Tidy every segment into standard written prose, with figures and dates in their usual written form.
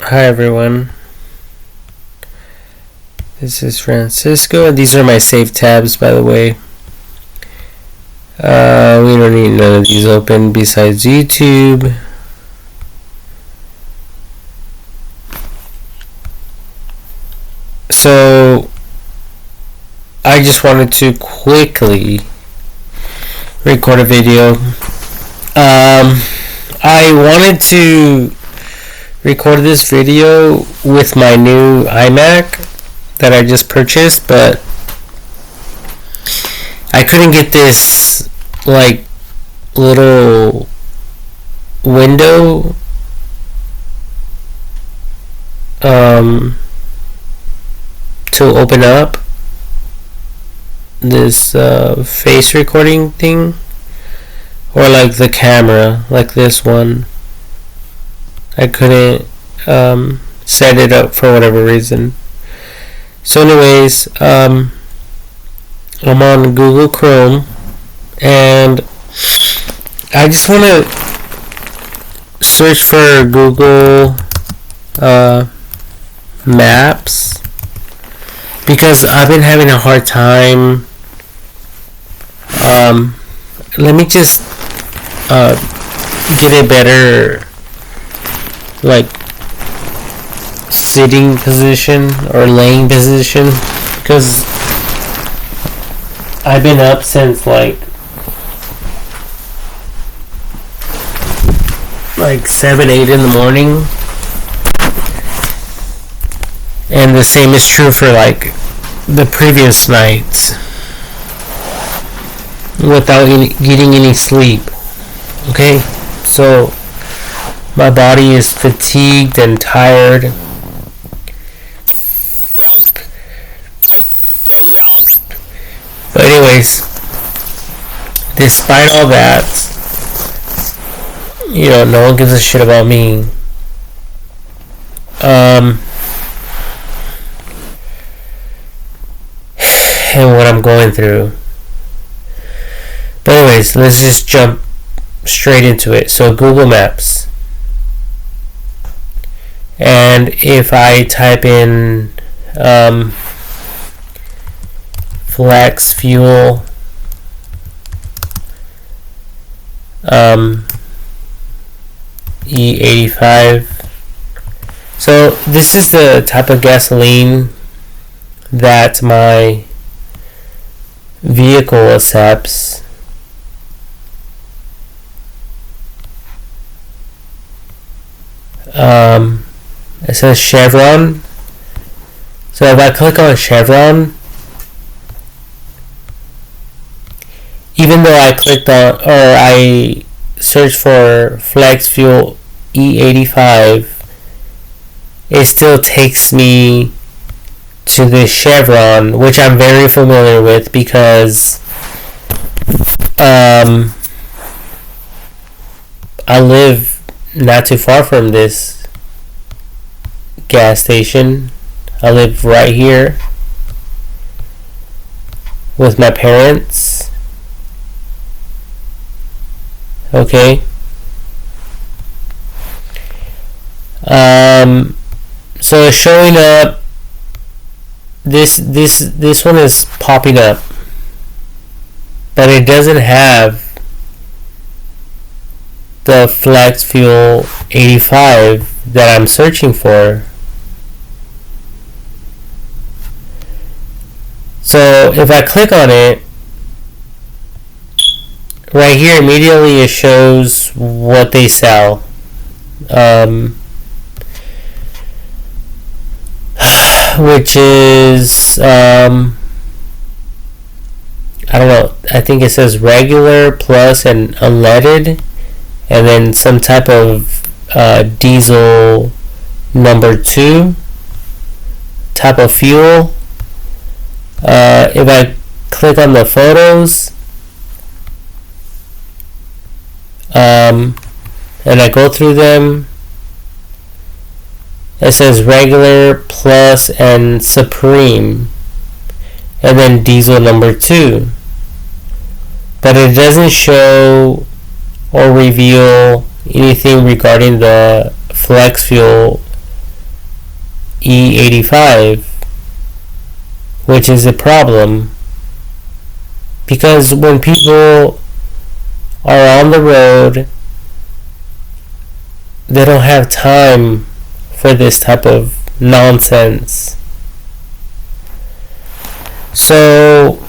Hi everyone, this is Francisco. These are my saved tabs, by the way. We don't need none of these open besides YouTube. So I just wanted to quickly record a video. I wanted to record this video with my new iMac that I just purchased, but I couldn't get this like little window to open up this face recording thing, or like the camera, like this one. I couldn't set it up for whatever reason. So anyways, I'm on Google Chrome, and I just want to search for Google Maps, because I've been having a hard time. Let me just get a better like sitting position or laying position, because I've been up since like 7-8 in the morning, and the same is true for like the previous nights without getting any sleep. Okay, so my body is fatigued and tired. But anyways, despite all that, no one gives a shit about me. And what I'm going through. But anyways, let's just jump straight into it. So Google Maps. And if I type in flex fuel E85, so this is the type of gasoline that my vehicle accepts. It says Chevron. So if I click on Chevron, even though I clicked on, or I searched for flex fuel E85, it still takes me to the Chevron, which I'm very familiar with because I live not too far from this gas station. I live right here with my parents. Okay. So it's showing up. This one is popping up, but it doesn't have the flex fuel 85 that I'm searching for. So if I click on it, right here immediately it shows what they sell. Which is I don't know, I think it says regular, plus, and unleaded, and then some type of diesel number 2 type of fuel. If I click on the photos and I go through them, it says regular, plus, and supreme, and then diesel number 2. But it doesn't show or reveal anything regarding the flex fuel E85, which is a problem because when people are on the road, they don't have time for this type of nonsense. So,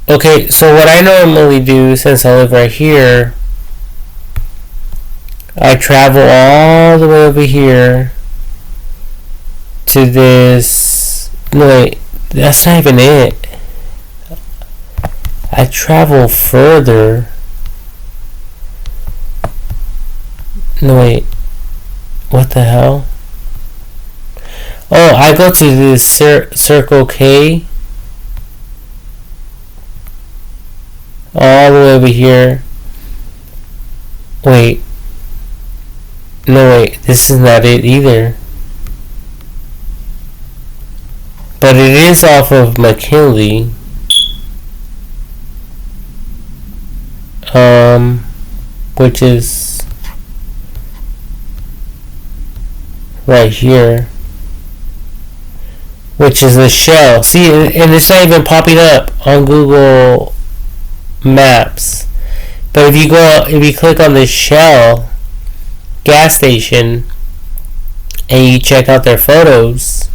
okay, so what I normally do, since I live right here, I travel all the way over here to this. No, wait, that's not even it. I travel further. No, wait. What the hell? Oh, I go to this Circle K. All the way over here. Wait. No, wait. This is not it either. But it is off of McKinley. Which is right here. Which is the Shell. See, and it's not even popping up on Google Maps. But if you click on the Shell gas station and you check out their photos,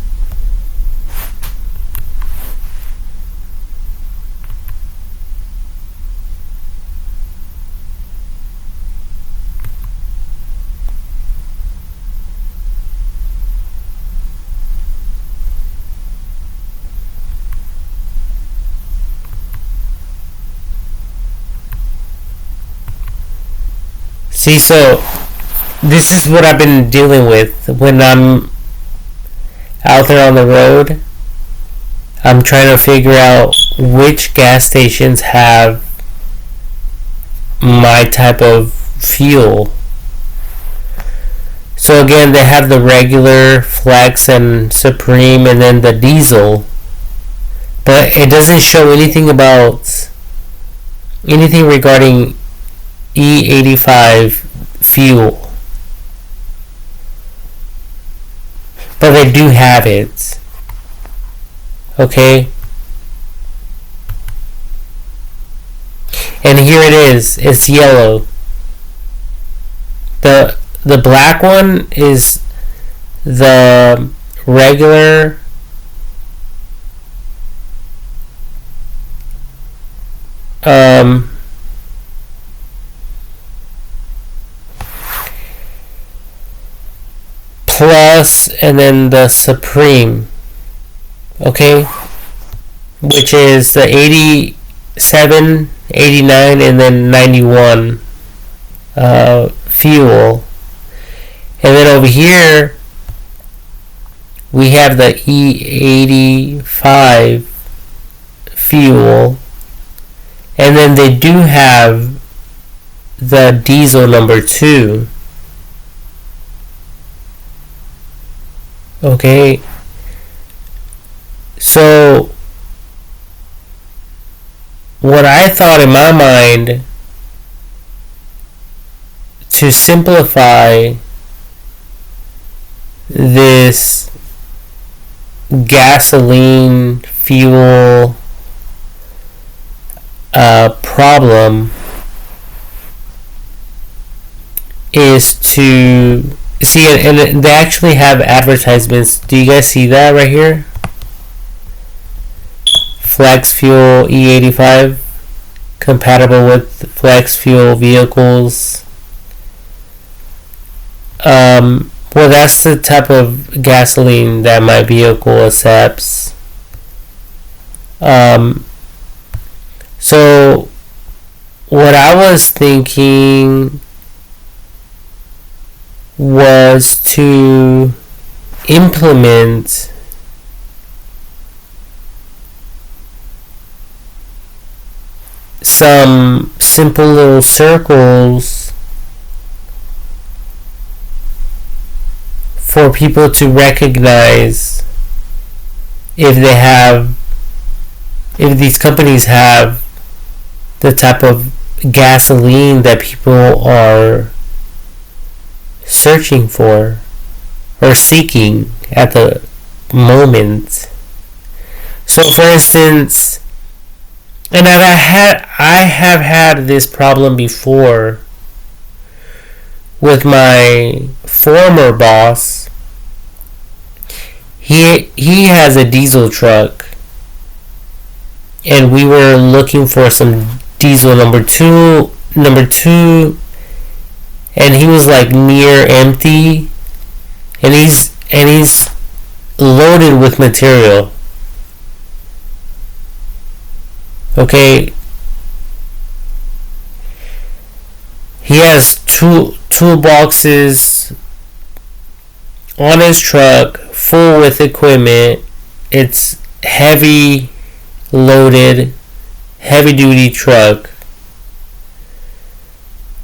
see, so this is what I've been dealing with when I'm out there on the road. I'm trying to figure out which gas stations have my type of fuel. So again, they have the regular, Flex, and Supreme, and then the diesel. But it doesn't show anything about anything regarding E85 fuel. But they do have it. Okay? And here it is. It's yellow. The black one is the regular plus, and then the Supreme, okay, which is the 87, 89, and then 91 fuel. And then over here we have the E85 fuel, and then they do have the diesel number 2. Okay, so what I thought in my mind to simplify this gasoline fuel problem is to see, and they actually have advertisements. Do you guys see that right here? Flex Fuel E85 compatible with Flex Fuel vehicles. Well, that's the type of gasoline that my vehicle accepts. So what I was thinking was to implement some simple little circles for people to recognize if these companies have the type of gasoline that people are searching for. or seeking at the moment. So for instance, and I have had this problem before with my former boss. He has a diesel truck, and we were looking for some diesel number two, and he was like near empty, and he's loaded with material. Okay, he has two toolboxes on his truck full with equipment. It's heavy loaded, heavy duty truck.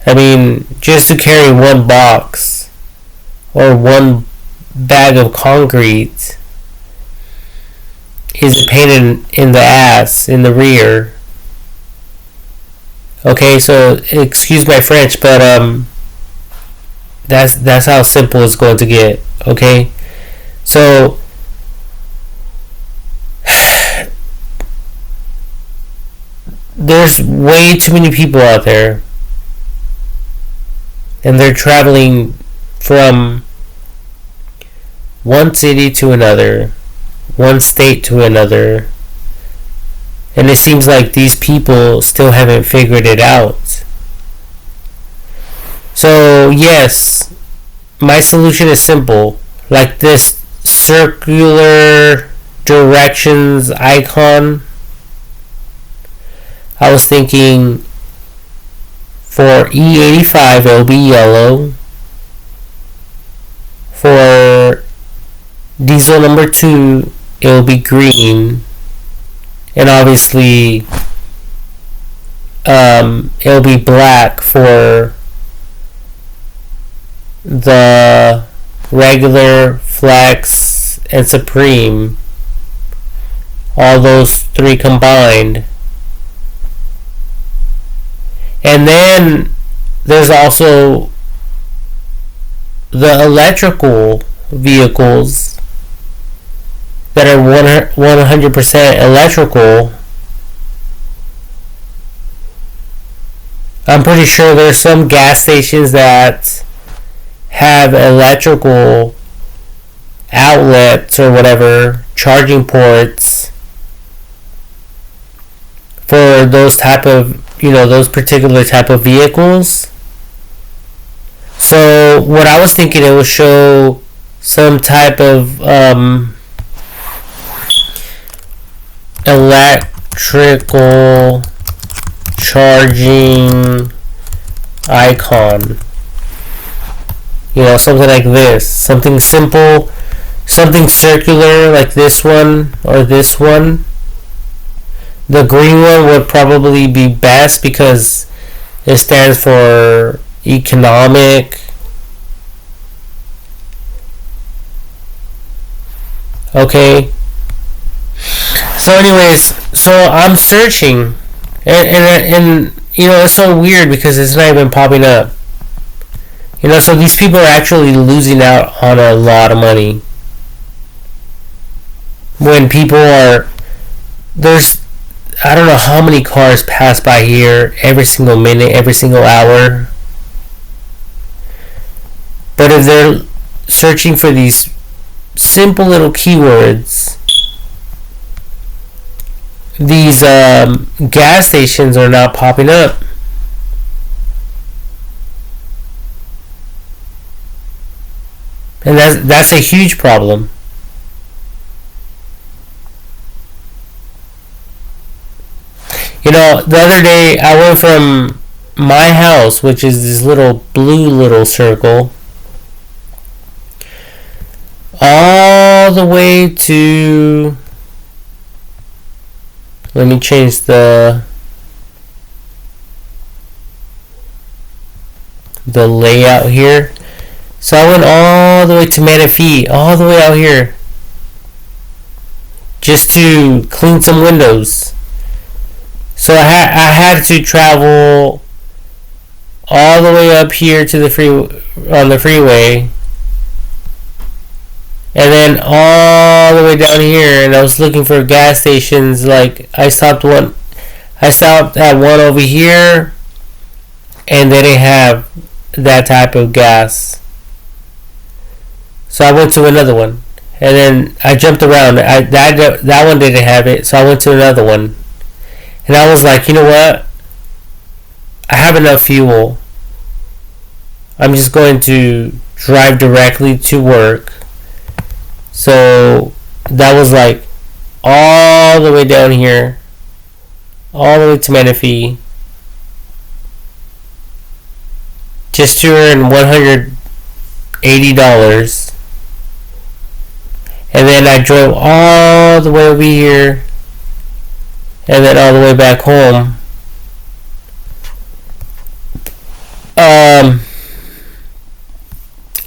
I mean, just to carry one box or one bag of concrete is a pain in the ass, in the rear. Okay, so excuse my French, but that's how simple it's going to get. Okay, so there's way too many people out there, and they're traveling from one city to another, one state to another, and it seems like these people still haven't figured it out. So yes, my solution is simple, like this circular directions icon. I was thinking for E85 it'll be yellow, for diesel number 2 it'll be green, and obviously it'll be black for the regular, flex, and supreme, all those three combined. And then there's also the electrical vehicles that are 100% electrical. I'm pretty sure there's some gas stations that have electrical outlets or whatever, charging ports for those type of, those particular type of vehicles. So what I was thinking, it will show some type of electrical charging icon. Something like this. Something simple, something circular like this one or this one. The green one would probably be best because it stands for economic. Okay. So anyways, so I'm searching, and it's so weird because it's not even popping up. So these people are actually losing out on a lot of money. When people there's, I don't know how many cars pass by here every single minute, every single hour. But if they're searching for these simple little keywords, these gas stations are not popping up. And that's a huge problem. The other day I went from my house, which is this little blue little circle, all the way to, let me change the layout here. So I went all the way to Manistee, all the way out here, just to clean some windows. So I had to travel all the way up here to the freeway, And then all the way down here, and I was looking for gas stations. Like I stopped at one over here, and they didn't have that type of gas. So I went to another one, and then I jumped around. That one didn't have it, so I went to another one, and I was like, you know what? I have enough fuel. I'm just going to drive directly to work. So that was like all the way down here, all the way to Menifee, just to earn $180. And then I drove all the way over here, and then all the way back home.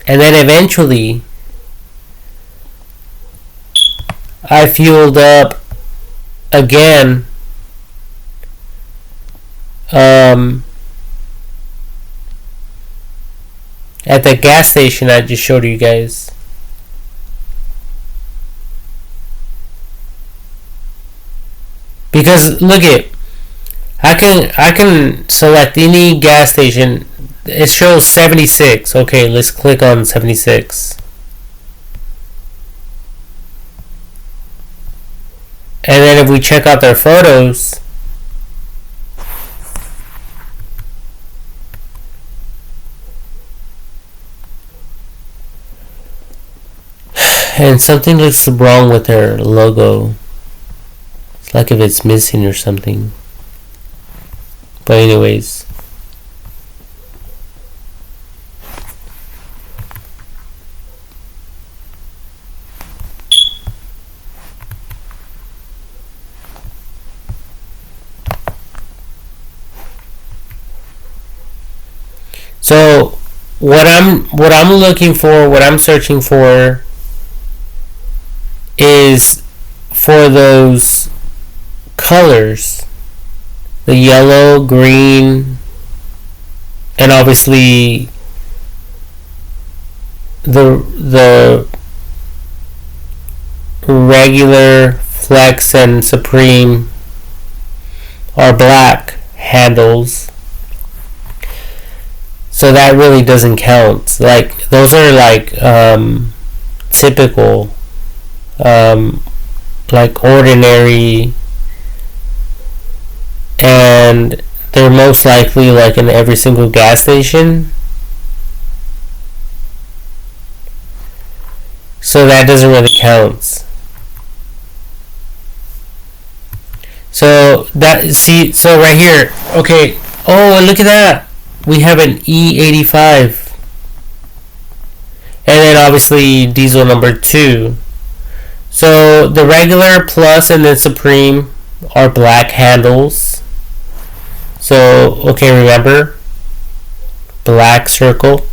And then eventually I fueled up again at the gas station I just showed you guys. Because look it, I can select any gas station. It shows 76. Okay, let's click on 76. And then if we check out their photos, and something looks wrong with their logo. It's like if it's missing or something. But anyways. So what I'm looking for, what I'm searching for is for those colors, the yellow, green, and obviously the regular, Flex, and Supreme are black handles. So that really doesn't count. Like those are like typical, like ordinary, and they're most likely like in every single gas station. So that doesn't really count. So so right here, okay. Oh, and look at that. We have an E85. And then obviously diesel number 2. So the regular, Plus, and then Supreme are black handles. So, okay, remember? Black circle,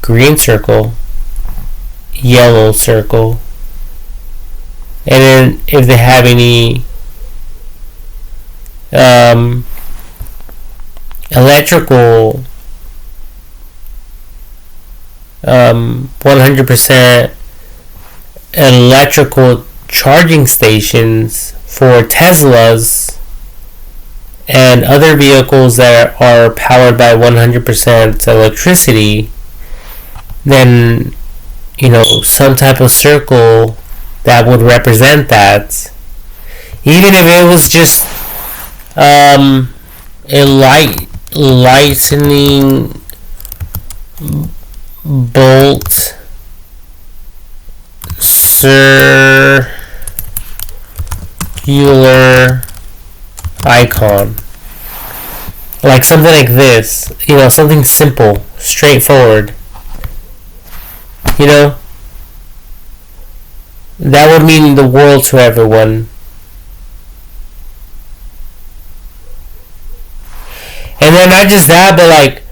green circle, yellow circle. And then if they have any electrical 100% electrical charging stations for Teslas and other vehicles that are powered by 100% electricity, then some type of circle that would represent that, even if it was just a lightning bolt circular icon, like something like this, something simple, straightforward, that would mean the world to everyone. And then not just that, but like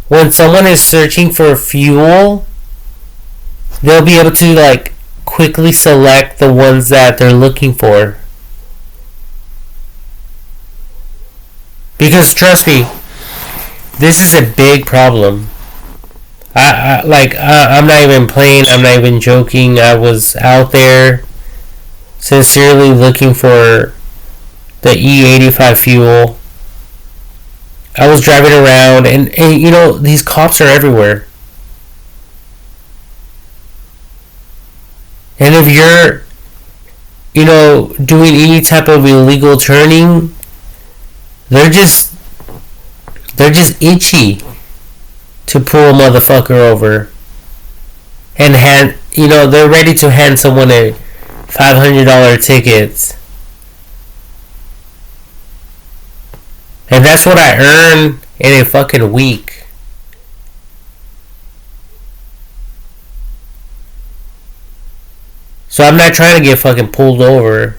when someone is searching for fuel, they'll be able to like quickly select the ones that they're looking for. Because trust me, this is a big problem. I'm not even playing. I'm not even joking. I was out there sincerely looking for the E85 fuel. I was driving around, and you know, these cops are everywhere. And if you're, you know, doing any type of illegal turning, they're just itchy to pull a motherfucker over and hand, you know, they're ready to hand someone a $500 tickets. And that's what I earn in a fucking week. So I'm not trying to get fucking pulled over.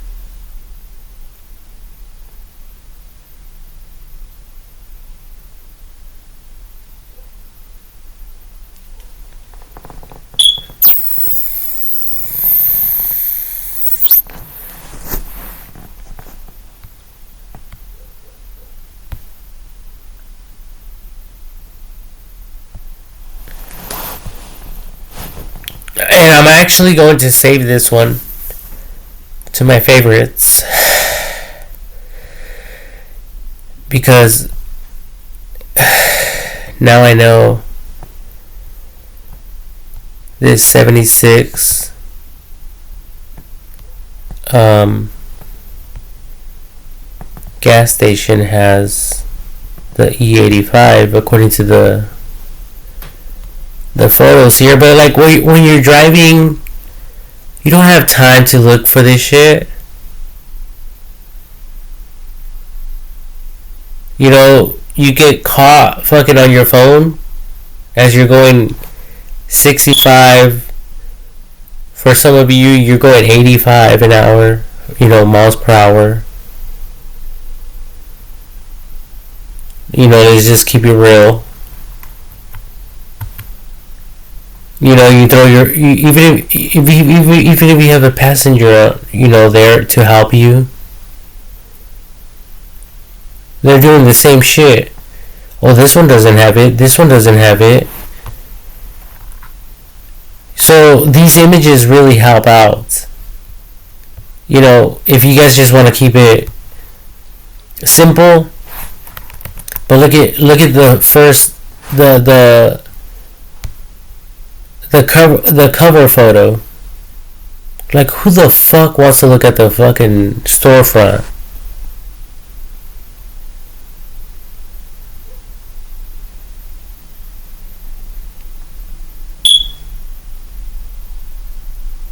And I'm actually going to save this one to my favorites because now I know this 76 gas station has the E85 according to the photos here. But like when you're driving, you don't have time to look for this shit. You know, you get caught fucking on your phone as you're going 65. For some of you, you're going 85 an hour, you know, miles per hour. You know, they just keep it real. You know, you throw your, even if you have a passenger, you know, there to help you, they're doing the same shit. Oh, this one doesn't have it. This one doesn't have it. So these images really help out. You know, if you guys just want to keep it simple, but look at the first the cover photo. Like, who the fuck wants to look at the fucking storefront?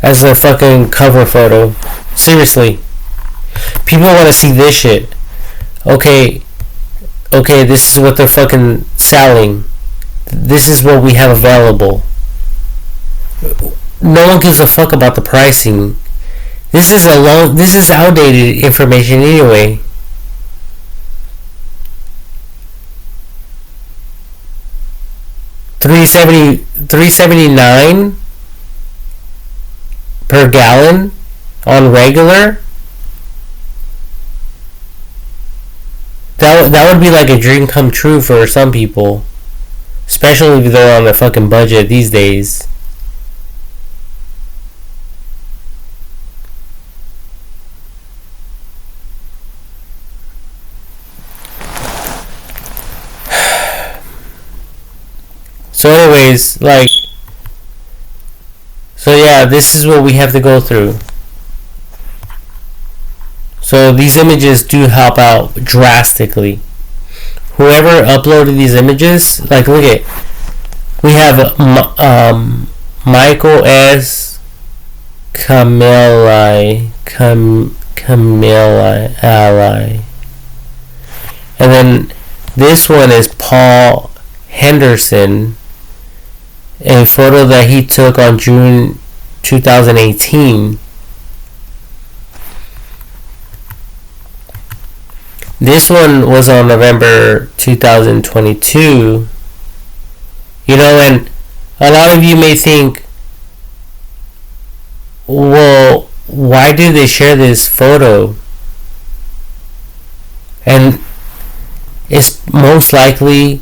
As their fucking cover photo. Seriously. People want to see this shit. Okay, this is what they're fucking selling. This is what we have available. No one gives a fuck about the pricing. This is outdated information anyway. $3.79 per gallon on regular. That would be like a dream come true for some people, especially if they're on a fucking budget these days. So anyways, so yeah, this is what we have to go through. So these images do help out drastically. Whoever uploaded these images, like, look at, we have Michael S. Cameli, and then this one is Paul Henderson. A photo that he took on June 2018. This one was on November 2022. You know, and a lot of you may think, well, why do they share this photo? And it's most likely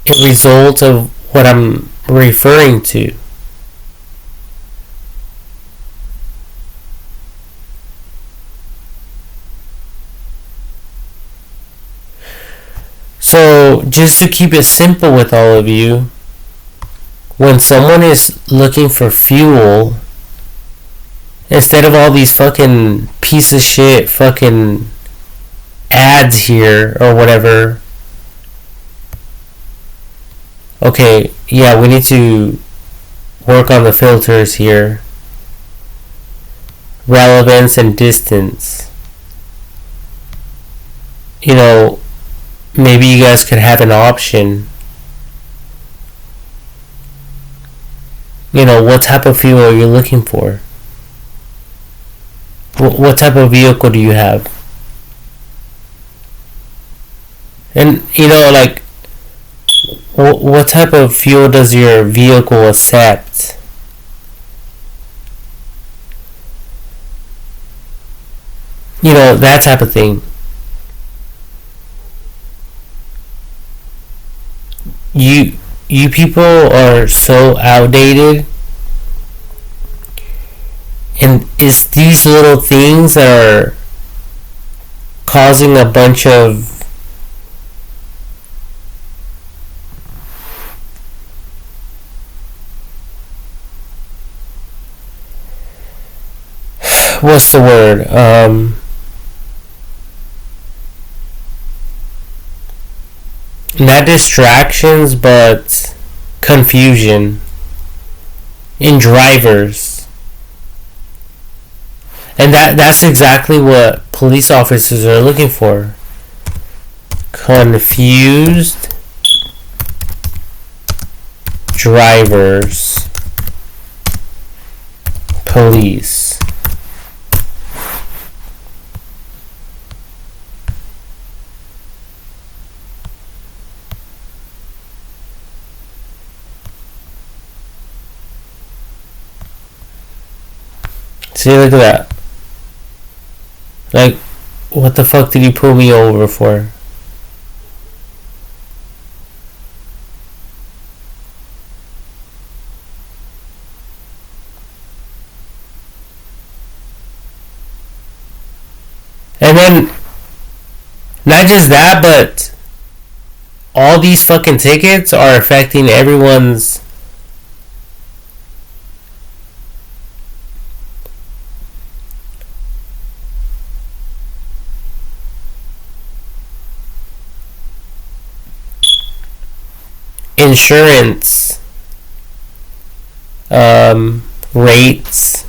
a result of what I'm referring to. So, just to keep it simple with all of you, when someone is looking for fuel, instead of all these fucking piece of shit fucking ads here or whatever, okay, yeah, we need to work on the filters here. Relevance and distance. You know, maybe you guys could have an option. You know, what type of fuel are you looking for? What type of vehicle do you have? And, you know, like, what type of fuel does your vehicle accept? You know, that type of thing. You people are so outdated, and it's these little things that are causing a bunch of what's the word? Not distractions, but confusion in drivers. And that's exactly what police officers are looking for. Confused drivers. Police. See, look at that. Like, what the fuck did you pull me over for? And then, not just that, but all these fucking tickets are affecting everyone's insurance rates.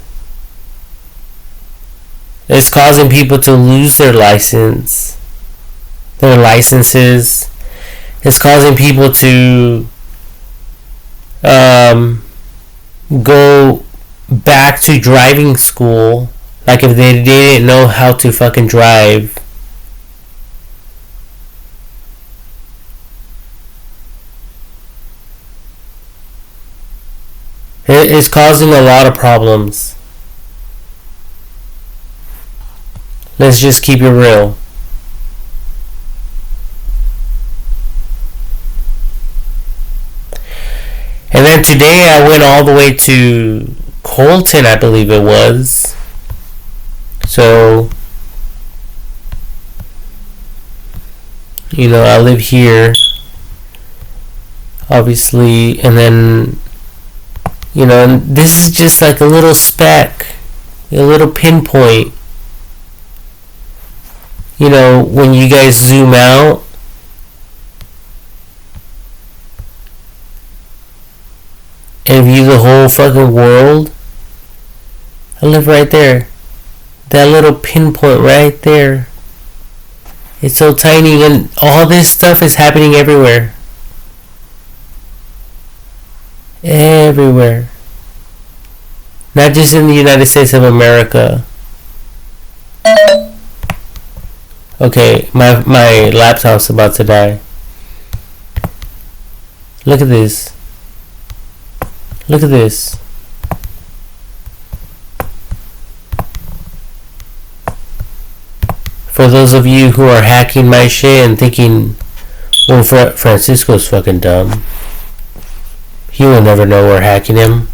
It's causing people to lose their licenses. It's causing people to go back to driving school, like if they didn't know how to fucking drive. It's causing a lot of problems. Let's just keep it real. And then today I went all the way to Colton, I believe it was. So, you know, I live here, obviously, and then, you know, and this is just like a little speck, a little pinpoint. You know, when you guys zoom out, and view the whole fucking world, I live right there. That little pinpoint right there. It's so tiny, and all this stuff is happening everywhere. Everywhere. Not just in the United States of America. Okay, my laptop's about to die. Look at this. Look at this. For those of you who are hacking my shit and thinking, Well, Francisco's fucking dumb. He will never know we're hacking him.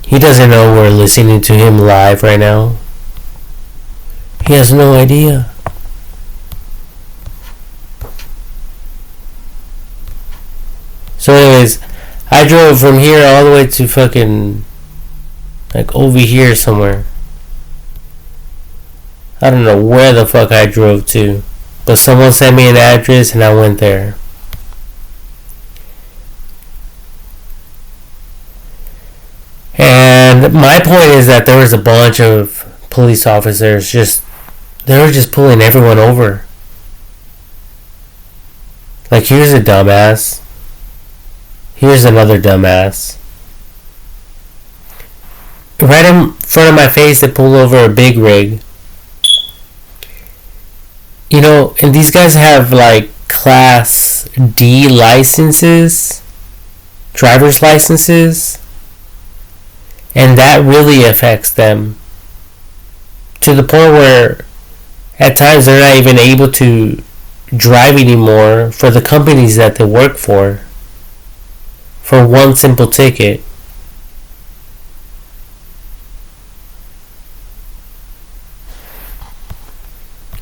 He doesn't know we're listening to him live right now. He has no idea. So anyways, I drove from here all the way to fucking, like, over here somewhere. I don't know where the fuck I drove to, but someone sent me an address and I went there. And my point is that there was a bunch of police officers they were just pulling everyone over. Like, here's a dumbass. Here's another dumbass. Right in front of my face, they pulled over a big rig. You know, and these guys have like Class D licenses, driver's licenses, and that really affects them to the point where at times they're not even able to drive anymore for the companies that they work for one simple ticket.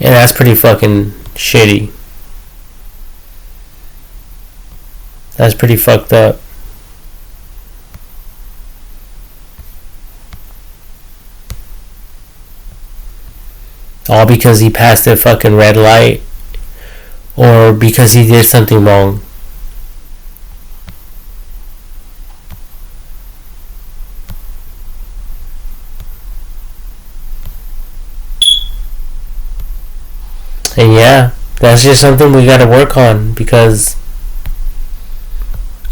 And that's pretty fucking shitty. That's pretty fucked up. All because he passed a fucking red light, or because he did something wrong. And yeah, that's just something we gotta work on, because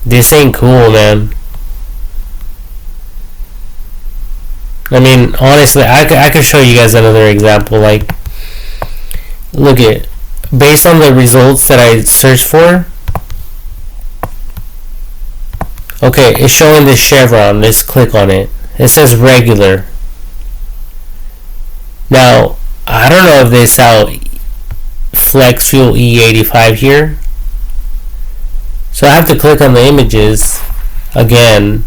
this ain't cool, man. I mean, honestly, I could show you guys another example. Like, look at, based on the results that I searched for. Okay, it's showing this chevron. Let's click on it. It says regular. Now, I don't know if they sell Flex Fuel E85 here. So I have to click on the images again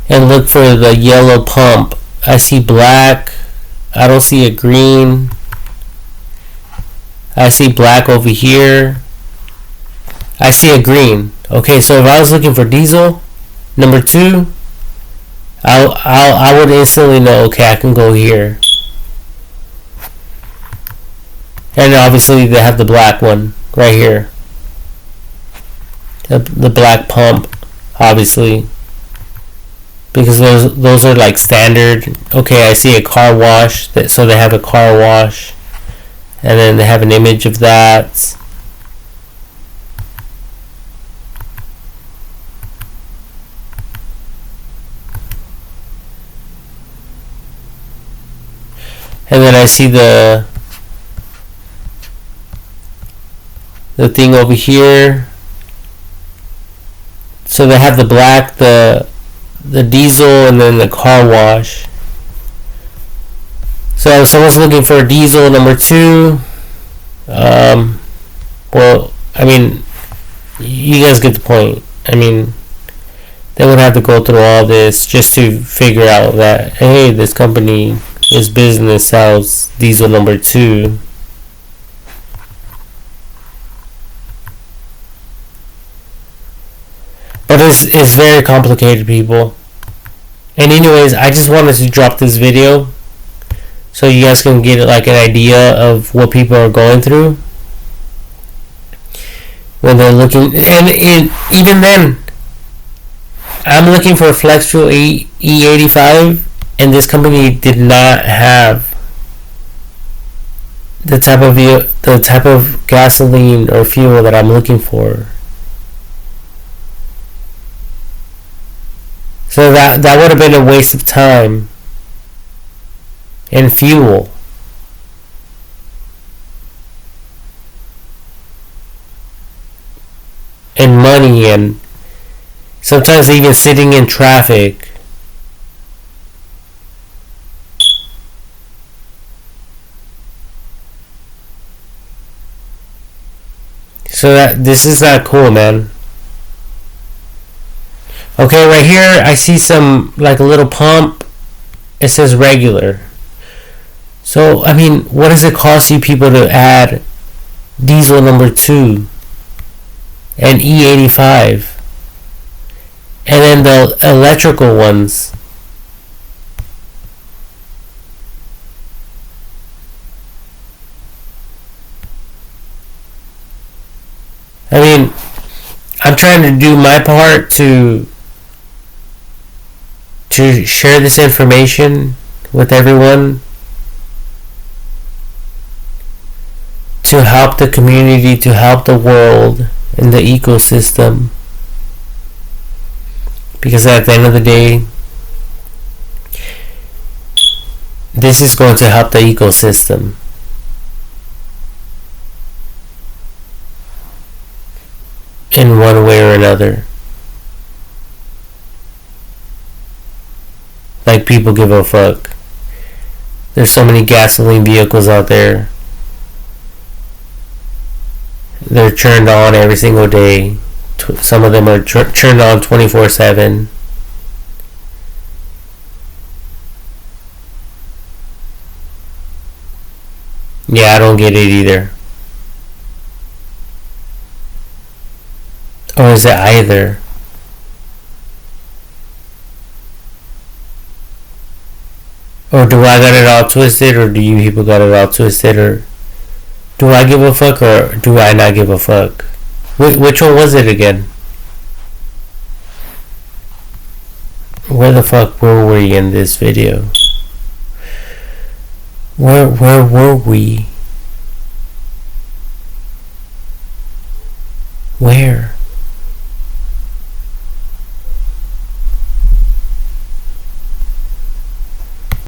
and look for the yellow pump. I see black. I don't see a green. I see black over here. I see a green. Okay, so if I was looking for diesel number 2, I would instantly know, okay, I can go here. And obviously they have the black one right here. The black pump, obviously, because those are like standard. Okay, I see a car wash, so they have a car wash, and then they have an image of that. And then I see the thing over here. So they have the black, the diesel, and then the car wash. So if someone's looking for a diesel number 2, well, I mean, you guys get the point. I mean, they would have to go through all this just to figure out that, hey, this company, this business sells diesel number 2. But it's very complicated, people. And anyways, I just wanted to drop this video so you guys can get like an idea of what people are going through when they're looking. And even then, I'm looking for a Flex Fuel E85, and this company did not have the type of gasoline or fuel that I'm looking for. So that would have been a waste of time and fuel. And money, and sometimes even sitting in traffic. So that this is not cool, man. Okay, right here I see some like a little pump. It says regular. So I mean, what does it cost you people to add diesel number 2 and E85? And then the electrical ones. I mean, I'm trying to do my part to share this information with everyone, to help the community, to help the world and the ecosystem. Because at the end of the day, this is going to help the ecosystem. In one way or another. Like, people give a fuck. There's so many gasoline vehicles out there. They're turned on every single day. Some of them are turned on 24/7. Yeah, I don't get it either. Or is it either? Or do I got it all twisted, or do you people got it all twisted, or do I give a fuck, or do I not give a fuck? Which one was it again? Where the fuck were we in this video? Where were we? Where?